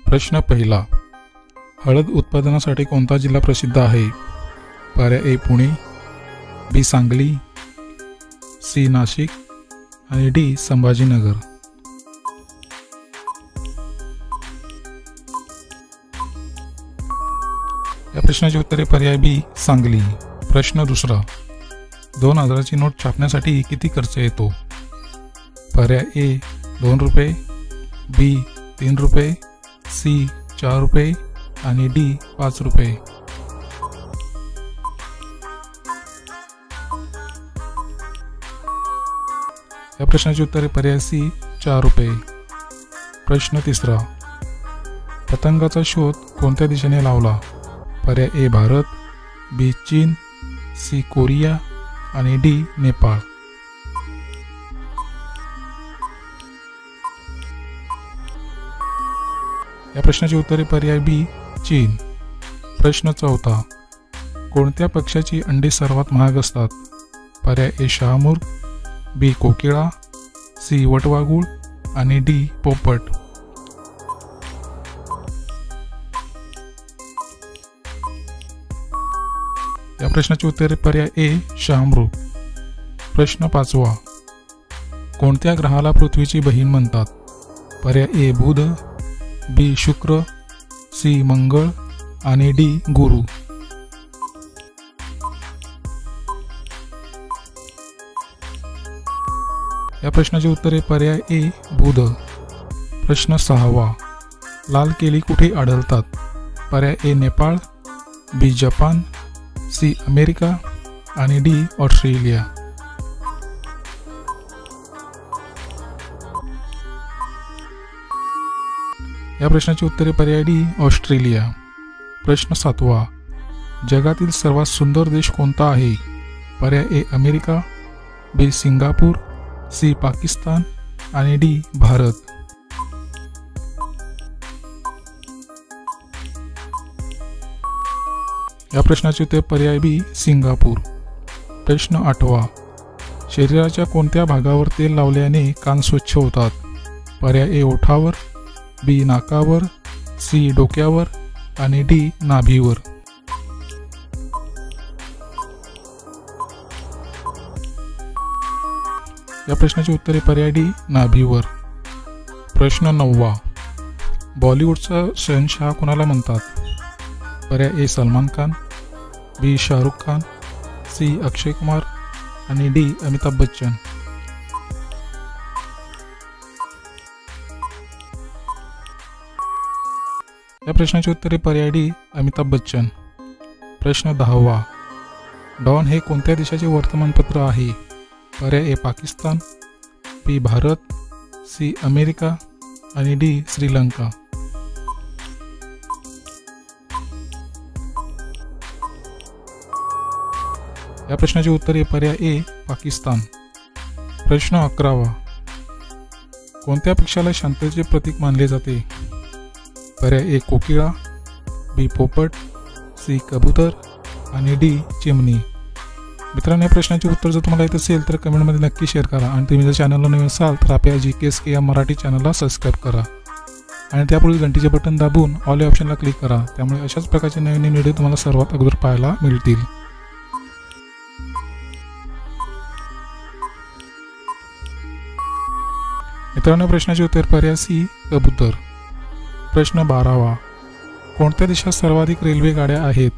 प्रश्न पहिला, हळद उत्पादनासाठी कोणता जिल्हा प्रसिद्ध आहे? पर्याय ए पुणे, बी सांगली, सी नाशिक आणि डी संभाजीनगर. या प्रश्नाची उत्तरे पर्याय बी सांगली. प्रश्न दुसरा, 2000ची नोट छापण्यासाठी किती खर्च येतो? पर्याय ए 2 रुपये, बी 3 रुपये, सी 4 रुपये आणि डी 5 रुपये. या प्रश्नाची उत्तरे पर्याय सी 4 रुपये. प्रश्न तिसरा, पतंगाचा शोध कोणत्या दिशेने लावला? पर्याय ए भारत, बी चीन, सी कोरिया आणि डी नेपाळ. या प्रश्नाची उत्तरे पर्याय बी चीन. प्रश्न चौथा, कोणत्या पक्ष्याची अंडी सर्वात महाग असतात? पर्याय ए शहामूर, बी कोकिळा, सी वटवाघूळ आणि डी पोपट. या प्रश्नाची उत्तरे पर्याय ए शहामृग. प्रश्न पाचवा, कोणत्या ग्रहाला पृथ्वीची बहीण म्हणतात? पर्याय ए बुध, बी शुक्र, सी मंगळ आणि डी गुरु. या प्रश्नाची उत्तरे पर्याय ए बुध. प्रश्न सहावा, लाल केळी कुठे आढळतात? पर्याय ए नेपाळ, बी जपान, सी अमेरिका आणि डी ऑस्ट्रेलिया. या प्रश्नाची उत्तरे पर्याय डी ऑस्ट्रेलिया. प्रश्न सातवा, जगातील सर्वात सुंदर देश कोणता आहे? पर्याय A America, B Singapore, C Pakistan आणि डी भारत. या प्रश्नाचे उत्तर पर्याय बी सिंगापूर. प्रश्न आठवा, शरीराच्या कोणत्या भागावर तेल लावल्याने कान स्वच्छ होतात? पर्याय ए ओठावर, बी नाकावर, सी डोक्यावर आणि डी नाभीवर. या प्रश्नाची उत्तरे पर्याय डी नाभीवर. प्रश्न नववा, बॉलिवूडचा शहनशाह कोणाला म्हणतात? पर्याय ए सलमान खान, बी शाहरुख खान, सी अक्षय कुमार आणि डी अमिताभ बच्चन. या प्रश्नाची उत्तरे पर्याय डी अमिताभ बच्चन. प्रश्न 10वा, डॉन हे कोणत्या देशाचे वर्तमानपत्र आहे? पर्याय ए पाकिस्तान, बी भारत, सी अमेरिका आणि डी श्रीलंका. या प्रश्नाचे उत्तर पर्याय ए पाकिस्तान. प्रश्न 11वा, कोणत्या पक्षाला शांततेचे प्रतीक मानले जाते? पर्याय ए कोकिळा, बी पोपट, सी कबूतर आणि डी चिमणी. मित्रांनो, या प्रश्नाचे उत्तर जर तुम्हाला येत असेल तर कमेंटमध्ये नक्की शेअर करा आणि तुम्ही जर चॅनलला नवीन असाल तर आपल्या GKSK या मराठी चॅनलला सबस्क्राईब करा आणि त्यापुढील घंटीचे बटन दाबून ऑल या ऑप्शनला क्लिक करा. त्यामुळे अशाच प्रकारचे नवीन व्हिडिओ तुम्हाला सर्वात अगोदर पाहायला मिळतील. मित्रांनो, प्रश्नाचे उत्तर पर्याय सी कबूतर. प्रश्न 12वा, कोणत्या देशात सर्वाधिक रेल्वे गाड्या आहेत?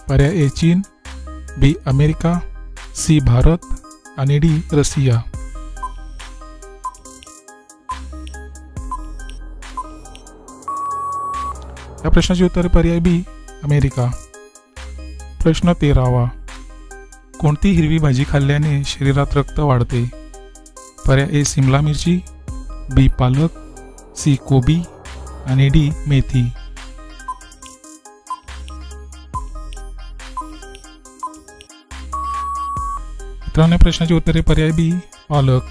पर्याय ए चीन, बी अमेरिका, सी भारत आणि डी रशिया. या प्रश्नाचे उत्तर पर्याय बी अमेरिका. प्रश्न 13वा, कोणती हिरवी भाजी खाल्ल्याने शरीरात रक्त वाढते? पर्याय ए सिमला मिरची, बी पालक, सी कोबी आणि डी मेथी. मित्रांनो, प्रश्नाची उत्तरे पर्याय बी पालक.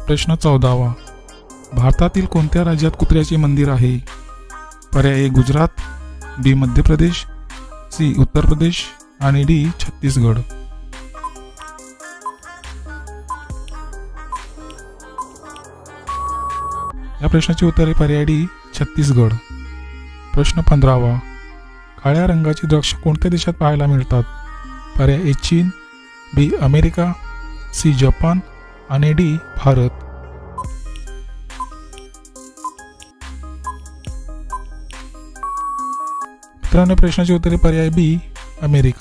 प्रश्न 14वा, भारतातील कोणत्या राज्यात कुत्र्याचे मंदिर आहे? पर्याय ए गुजरात, बी मध्य प्रदेश, सी उत्तर प्रदेश आणि डी छत्तीसगड. या प्रश्नाची उत्तरे पर्याय डी छत्तीसगड. प्रश्न 15वा. काळ्या रंगाची द्राक्ष कोणत्या देशात पाहायला मिळतात? पर्याय ए चीन, बी अमेरिका, सी जपान आणि डी भारत. मित्रांनो, प्रश्नाची उत्तरे पर्याय बी अमेरिका.